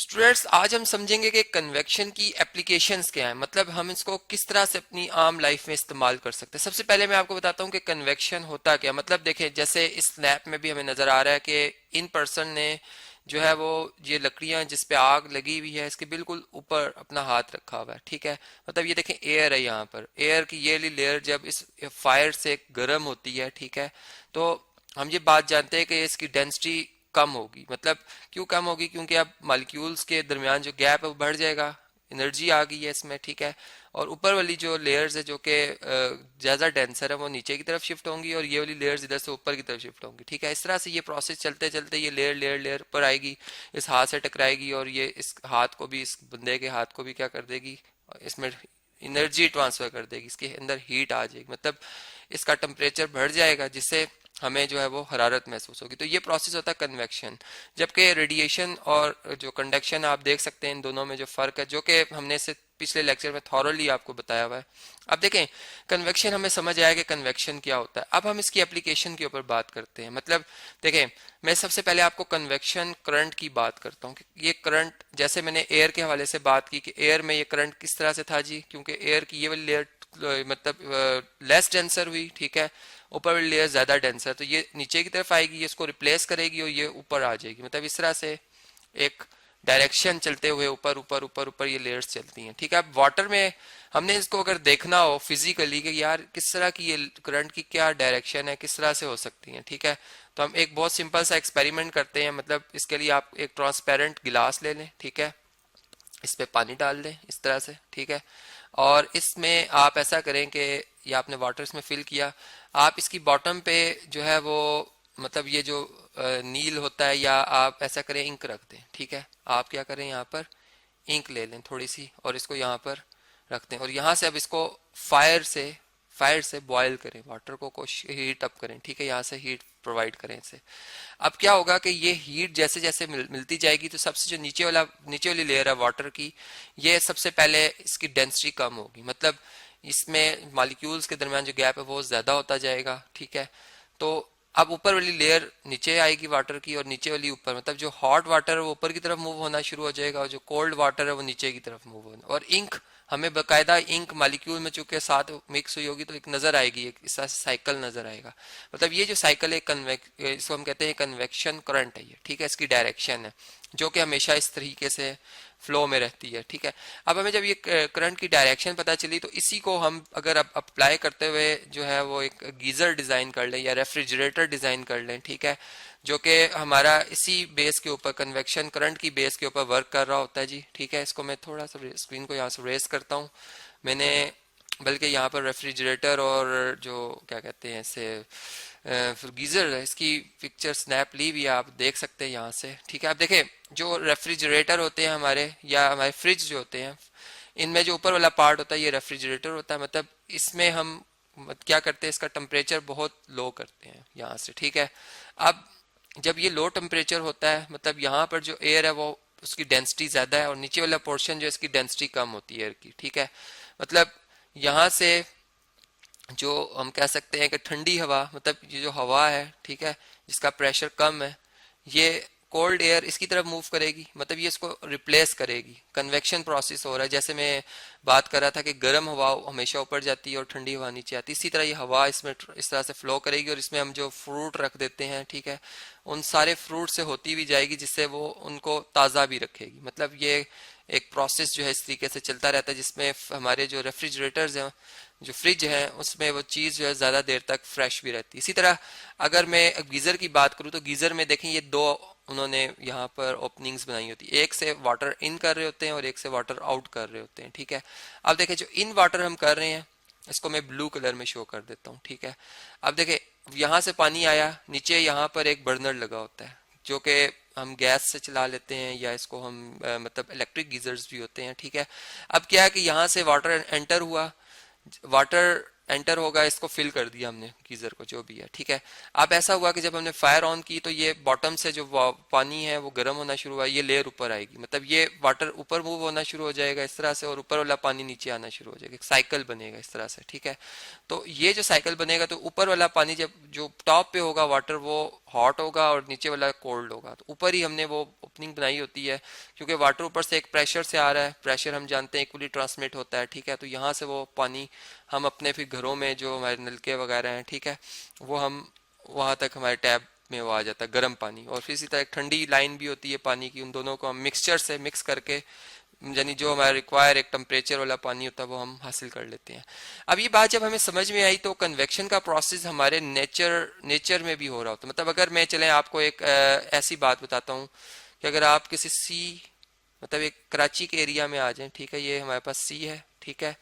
Students, आज हम समझेंगे कि कन्वेक्शन की एप्लीकेशंस क्या है, मतलब हम इसको किस तरह से अपनी आम लाइफ में इस्तेमाल कर सकते हैं। सबसे पहले मैं आपको बताता हूँ कि कन्वेक्शन होता क्या। मतलब देखें, जैसे इस स्नैप में भी हमें नजर आ रहा है कि इन पर्सन ने जो है वो ये लकड़ियां जिस पे आग लगी हुई है इसके बिल्कुल ऊपर अपना हाथ रखा हुआ है। ठीक है, मतलब ये देखें एयर है, यहाँ पर एयर की ये वाली लेयर जब इस फायर से गर्म होती है, ठीक है, तो हम ये बात जानते हैं कि इसकी डेंसिटी कम होगी। मतलब क्यों कम होगी? क्योंकि अब मॉलिक्यूल्स के दरमियान जो गैप है वो बढ़ जाएगा, एनर्जी आ गई है इसमें। ठीक है, और ऊपर वाली जो लेयर्स है जो कि ज़्यादा डेंसर है वो नीचे की तरफ शिफ्ट होंगी और ये वाली लेयर्स इधर से ऊपर की तरफ शिफ्ट होंगी। ठीक है, इस तरह से ये प्रोसेस चलते चलते ये लेयर लेयर लेयर ऊपर आएगी, इस हाथ से टकराएगी और ये इस हाथ को भी, इस बंदे के हाथ को भी क्या कर देगी, इसमें एनर्जी ट्रांसफर कर देगी, इसके अंदर हीट आ जाएगी, मतलब इसका टेम्परेचर बढ़ जाएगा जिससे हमें जो है वो हरारत महसूस होगी। तो ये प्रोसेस होता है कन्वेक्शन। जबकि रेडिएशन और जो कंडक्शन, आप देख सकते हैं इन दोनों में जो फर्क है, जो कि हमने से पिछले लेक्चर में थॉरली आपको बताया हुआ है। अब देखें, कन्वेक्शन हमें समझ आया कि कन्वेक्शन क्या होता है। अब हम इसकी एप्लीकेशन के ऊपर बात करते हैं। मतलब देखें, मैं सबसे पहले आपको कन्वेक्शन करंट की बात करता हूँ कि ये करंट, जैसे मैंने एयर के हवाले से बात की कि एयर में ये करंट किस तरह से था जी, क्योंकि एयर की ये वाली लेयर मतलब लेस डेंसर हुई, ठीक है, ऊपर वाली लेयर ज्यादा डेंसर, तो ये नीचे की तरफ आएगी, ये इसको रिप्लेस करेगी और ये ऊपर आ जाएगी। मतलब इस तरह से एक डायरेक्शन चलते हुए ऊपर ऊपर ऊपर ऊपर ये लेयर्स चलती हैं। ठीक है, अब वाटर में हमने इसको अगर देखना हो फिजिकली कि यार किस तरह की ये करंट की क्या डायरेक्शन है, किस तरह से हो सकती है, ठीक है, तो हम एक बहुत सिंपल सा एक्सपेरिमेंट करते हैं। मतलब इसके लिए आप एक ट्रांसपेरेंट गिलास ले लें, ठीक है, इस पे पानी डाल दें इस तरह से, ठीक है, और इसमें आप ऐसा करें कि ये आपने वाटर इसमें फिल किया, आप इसकी बॉटम पे जो है वो, मतलब ये जो नील होता है, या आप ऐसा करें इंक रख दें। ठीक है, आप क्या करें, यहाँ पर इंक ले लें थोड़ी सी और इसको यहाँ पर रख दें और यहाँ से अब इसको फायर से बॉयल करें, वाटर को हीट अप करें। ठीक है, यहाँ से हीट प्रोवाइड करें इसे। अब क्या होगा कि ये हीट जैसे जैसे मिलती जाएगी तो सबसे जो नीचे वाली लेयर है वाटर की, ये सबसे पहले इसकी डेंसिटी कम होगी, मतलब इसमें मॉलिक्यूल्स के दरमियान जो गैप है वो ज्यादा होता जाएगा। ठीक है, तो अब ऊपर वाली लेयर नीचे आएगी वाटर की और नीचे वाली ऊपर, मतलब जो हॉट वाटर है वो ऊपर की तरफ मूव होना शुरू हो जाएगा और जो कोल्ड वाटर है वो नीचे की तरफ मूव होना। और इंक, हमें बकायदा इंक मॉलिक्यूल में चूंकि साथ मिक्स हुई होगी तो एक नजर आएगी, एक इस साइकिल नजर आएगा। मतलब ये जो साइकिल है इसको हम कहते हैं कन्वेक्शन करंट है ये। ठीक है, इसकी डायरेक्शन है जो कि हमेशा इस तरीके से फ्लो में रहती है। ठीक है, अब हमें जब ये करंट की डायरेक्शन पता चली तो इसी को हम अगर अब अप्लाई करते हुए जो है वो एक गीजर डिजाइन कर लें या रेफ्रिजरेटर डिजाइन कर लें, ठीक है, जो कि हमारा इसी बेस के ऊपर, कन्वेक्शन करंट की बेस के ऊपर वर्क कर रहा होता है जी। ठीक है, इसको मैं थोड़ा सा स्क्रीन को यहाँ से रेस करता हूँ। मैंने बल्कि यहाँ पर रेफ्रिजरेटर और जो क्या कहते हैं इसे फिर गीजर है, इसकी पिक्चर स्नैप ली भी आप देख सकते हैं यहाँ से। ठीक है, आप देखें जो रेफ्रिजरेटर होते हैं हमारे, या हमारे फ्रिज जो होते हैं, इनमें जो ऊपर वाला पार्ट होता है ये रेफ्रिजरेटर होता है। मतलब इसमें हम क्या करते हैं, इसका टेम्परेचर बहुत लो करते हैं यहाँ से। ठीक है, अब जब ये लो टेम्परेचर होता है, मतलब यहाँ पर जो एयर है वो उसकी डेंसिटी ज्यादा है और नीचे वाला पोर्शन जो इसकी डेंसिटी कम होती है एयर की। ठीक है, मतलब यहाँ से जो हम कह सकते हैं कि ठंडी हवा, मतलब ये जो हवा है, ठीक है, जिसका प्रेशर कम है, ये कोल्ड एयर इसकी तरफ मूव करेगी, मतलब ये इसको रिप्लेस करेगी। कन्वेक्शन प्रोसेस हो रहा है, जैसे मैं बात कर रहा था कि गर्म हवा हमेशा ऊपर जाती है और ठंडी हवा नीचे आती है, इसी तरह ये हवा इसमें इस तरह से फ्लो करेगी और इसमें हम जो फ्रूट रख देते हैं, ठीक है, उन सारे फ्रूट से होती भी जाएगी जिससे वो उनको ताज़ा भी रखेगी। मतलब ये एक प्रोसेस जो है इस तरीके से चलता रहता है जिसमें हमारे जो रेफ्रिजरेटर्स हैं, जो फ्रिज है, उसमें वो चीज़ जो है ज़्यादा देर तक फ्रेश भी रहती है। इसी तरह अगर मैं गीज़र की बात करूँ तो गीज़र में देखें ये दो उन्होंने यहाँ पर ओपनिंग्स बनाई होती है, एक से वाटर इन कर रहे होते हैं और एक से वाटर आउट कर रहे होते हैं। ठीक है, अब देखें जो इन वाटर हम कर रहे हैं इसको मैं ब्लू कलर में शो कर देता हूँ। ठीक है, अब देखें यहाँ से पानी आया, नीचे यहाँ पर एक बर्नर लगा होता है जो कि हम गैस से चला लेते हैं या इसको हम मतलब इलेक्ट्रिक गीजर्स भी होते हैं। ठीक है, अब क्या है कि यहाँ से वाटर एंटर हुआ, वाटर एंटर होगा, इसको फिल कर दिया हमने गीजर को जो भी है। ठीक है, अब ऐसा हुआ कि जब हमने फायर ऑन की तो ये बॉटम से जो पानी है वो गर्म होना शुरू हुआ, ये लेयर ऊपर आएगी, मतलब ये वाटर ऊपर मूव होना शुरू हो जाएगा इस तरह से और ऊपर वाला पानी नीचे आना शुरू हो जाएगा, एक साइकिल बनेगा इस तरह से। ठीक है, तो ये जो साइकिल बनेगा तो ऊपर वाला पानी जब जो टॉप पे होगा वाटर वो हॉट होगा और नीचे वाला कोल्ड होगा। तो ऊपर ही हमने वो ओपनिंग बनाई होती है, क्योंकि वाटर ऊपर से एक प्रेशर से आ रहा है, प्रेशर हम जानते हैं इक्वली ट्रांसमिट होता है, ठीक है। तो यहाँ से वो पानी हम अपने फिर घरों में जो हमारे नलके वगैरह हैं, ठीक है, वो हम वहाँ तक हमारे टैब में वो आ जाता है गर्म पानी। और फिर इसी तरह एक ठंडी लाइन भी होती है पानी की, उन दोनों को हम मिक्सचर से मिक्स करके, यानी जो हमारा रिक्वायर एक टेम्परेचर वाला पानी होता है वो हम हासिल कर लेते हैं। अब ये बात जब हमें समझ में आई तो कन्वेक्शन का प्रोसेस हमारे नेचर में भी हो रहा होता है। मतलब अगर मैं चले आपको एक ऐसी बात बताता हूँ कि अगर आप किसी सी, मतलब एक कराची के एरिया में आ जाएं, ठीक है, ये हमारे पास सी है, ठीक है,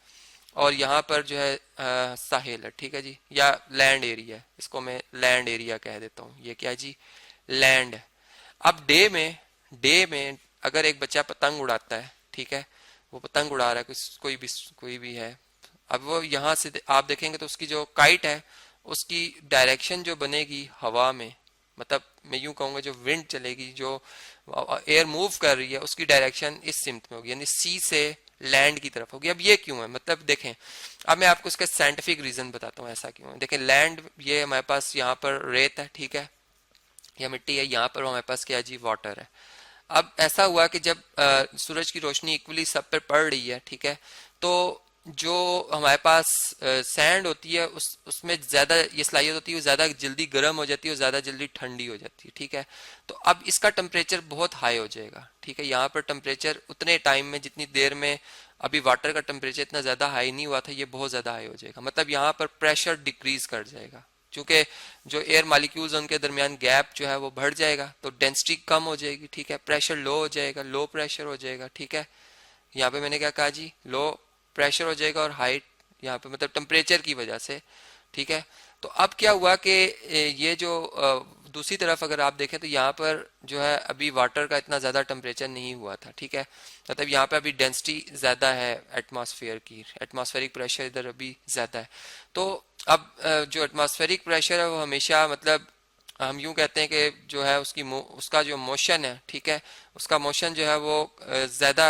और यहाँ पर जो है साहिल है, ठीक है जी, या लैंड एरिया है, इसको मैं लैंड एरिया कह देता हूँ, ये क्या जी, लैंड है। अब डे में अगर एक बच्चा पतंग उड़ाता है, ठीक है, वो पतंग उड़ा रहा है, कोई भी है, अब वो यहाँ से आप देखेंगे तो उसकी जो काइट है उसकी डायरेक्शन जो बनेगी हवा में, मतलब मैं यूं कहूंगा जो विंड चलेगी, जो एयर मूव कर रही है, उसकी डायरेक्शन इस सिमत में होगी, यानी सी से लैंड की तरफ होगी। अब ये क्यों है, मतलब देखें, अब मैं आपको इसका साइंटिफिक रीजन बताता हूँ ऐसा क्यों है। देखें, लैंड, ये हमारे पास यहाँ पर रेत है, ठीक है, या मिट्टी है, यहाँ पर हमारे पास क्या है जी, वाटर है। अब ऐसा हुआ कि जब सूरज की रोशनी इक्वली सब पर पड़ रही है, ठीक है, तो जो हमारे पास सैंड होती है उसमें ज्यादा ये सलाहियत होती है, वो ज्यादा जल्दी गर्म हो जाती है और ज्यादा जल्दी ठंडी हो जाती है, ठीक है। तो अब इसका टेम्परेचर बहुत हाई हो जाएगा, ठीक है। यहाँ पर टेम्परेचर उतने टाइम में, जितनी देर में अभी वाटर का टेम्परेचर इतना ज्यादा हाई नहीं हुआ था, ये बहुत ज्यादा हाई हो जाएगा। मतलब यहाँ पर प्रेशर डिक्रीज कर जाएगा, क्योंकि जो एयर मालिक्यूल्स उनके दरमियान गैप जो है वो बढ़ जाएगा, तो डेंसिटी कम हो जाएगी, ठीक है, प्रेशर लो हो जाएगा, लो प्रेशर हो जाएगा, ठीक है। यहाँ पे मैंने क्या कहा जी, लो प्रेशर हो जाएगा और हाइट यहाँ पे मतलब टेम्परेचर की वजह से, ठीक है। तो अब क्या हुआ कि ये जो दूसरी तरफ अगर आप देखें तो यहाँ पर जो है अभी वाटर का इतना ज़्यादा टेम्परेचर नहीं हुआ था, ठीक है, मतलब यहाँ पे अभी डेंसिटी ज़्यादा है एटमॉस्फेयर की, एटमॉस्फेरिक प्रेशर इधर अभी ज़्यादा है। तो अब जो एटमॉस्फेरिक प्रेशर है वो हमेशा, मतलब हम यूं कहते हैं कि जो है उसका जो मोशन है, ठीक है, उसका मोशन जो है वो ज़्यादा,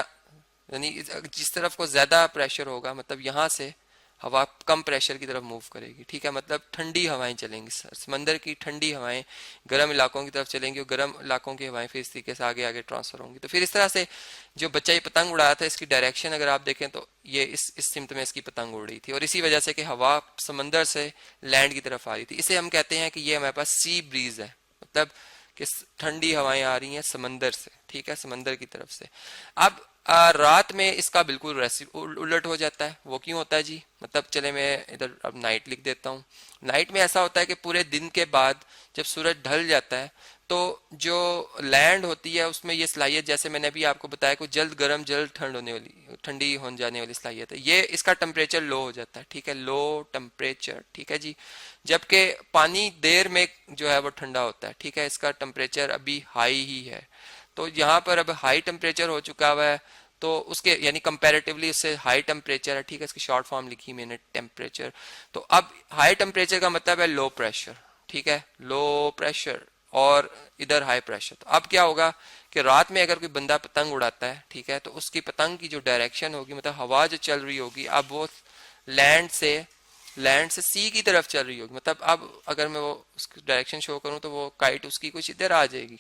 यानी जिस तरफ को ज्यादा प्रेशर होगा, मतलब यहाँ से हवा कम प्रेशर की तरफ मूव करेगी, ठीक है, मतलब ठंडी हवाएं चलेंगी, समंदर की ठंडी हवाएं गर्म इलाकों की तरफ चलेंगी और गर्म इलाकों की हवाएं फिर इस तरीके से आगे आगे ट्रांसफर होंगी। तो फिर इस तरह से जो बच्चा ये पतंग उड़ा था, इसकी डायरेक्शन अगर आप देखें तो ये इस सिमत में इसकी पतंग उड़ रही थी, और इसी वजह से कि हवा समंदर से लैंड की तरफ आ रही थी। इसे हम कहते हैं कि ये हमारे पास सी ब्रीज है, मतलब कि ठंडी हवाएं आ रही हैं समंदर से, ठीक है, समंदर की तरफ से। अब रात में इसका बिल्कुल उलट हो जाता है। वो क्यों होता है जी, मतलब चले मैं इधर अब नाइट लिख देता हूँ। नाइट में ऐसा होता है कि पूरे दिन के बाद जब सूरज ढल जाता है तो जो लैंड होती है उसमें ये सलाहियत, जैसे मैंने अभी आपको बताया, कुछ जल्द गर्म जल्द ठंडी हो जाने वाली सलाहियत है, ये इसका टेम्परेचर लो हो जाता है, ठीक है, लो टेम्परेचर, ठीक है जी। जबकि पानी देर में जो है वो ठंडा होता है, ठीक है, इसका टेम्परेचर अभी हाई ही है। तो यहाँ पर अब हाई टेम्परेचर हो चुका हुआ है, तो उसके यानी कंपैरेटिवली उससे हाई टेम्परेचर है, ठीक है, इसकी शॉर्ट फॉर्म लिखी मैंने टेम्परेचर। तो अब हाई टेम्परेचर का मतलब है लो प्रेशर, ठीक है, लो प्रेशर, और इधर हाई प्रेशर। तो अब क्या होगा कि रात में अगर कोई बंदा पतंग उड़ाता है, ठीक है, तो उसकी पतंग की जो डायरेक्शन होगी, मतलब हवा जो चल रही होगी, अब वो लैंड से सी की तरफ चल रही होगी। मतलब अब अगर मैं वो उसकी डायरेक्शन शो करूं तो वो काइट उसकी कुछ इधर आ जाएगी,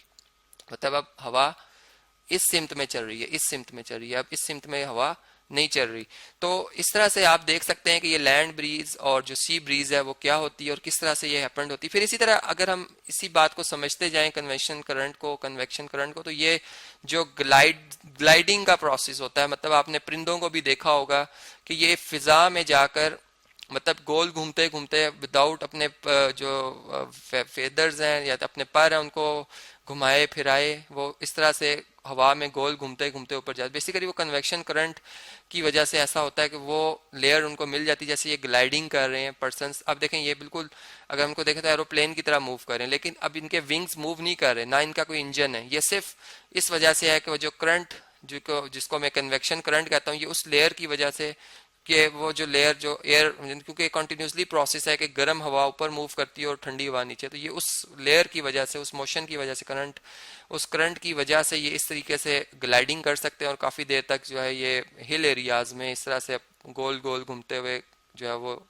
मतलब अब हवा इस सिमत में चल रही है, इस सिमत में चल रही है, अब इस सिमत में हवा नहीं चल रही। तो इस तरह से आप देख सकते हैं कि ये लैंड ब्रीज और जो सी ब्रीज है वो क्या होती है और किस तरह से ये हैपेंड होती है। फिर इसी तरह अगर हम इसी बात को समझते जाएं कन्वेक्शन करंट को, तो ये जो ग्लाइडिंग का प्रोसेस होता है, मतलब आपने परिंदों को भी देखा होगा कि ये फिजा में जाकर, मतलब गोल घूमते घूमते विदाउट अपने जो फेदर्स हैं या अपने पर हैं उनको घुमाए फिराए, वो इस तरह से हवा में गोल घूमते घूमते ऊपर जाते। बेसिकली वो कन्वेक्शन करंट की वजह से ऐसा होता है कि वो लेयर उनको मिल जाती है, जैसे ये ग्लाइडिंग कर रहे हैं पर्सन्स। अब देखें ये बिल्कुल, अगर हमको देखें तो एरोप्लेन की तरह मूव कर रहे हैं, लेकिन अब इनके विंग्स मूव नहीं कर रहे, ना इनका कोई इंजन है। ये सिर्फ इस वजह से है कि वो जो करंट जिसको मैं कन्वेक्शन करंट कहता हूँ, ये उस लेयर की वजह से कि वो जो लेयर जो एयर, क्योंकि कंटिन्यूसली प्रोसेस है कि गर्म हवा ऊपर मूव करती है और ठंडी हवा नीचे, तो ये उस लेयर की वजह से, उस मोशन की वजह से, उस करंट की वजह से ये इस तरीके से ग्लाइडिंग कर सकते हैं और काफ़ी देर तक जो है ये हिल एरियाज में इस तरह से गोल गोल घूमते हुए जो है वो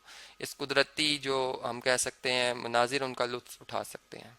इस कुदरती जो हम कह सकते हैं मनाजिर उनका लुत्फ उठा सकते हैं।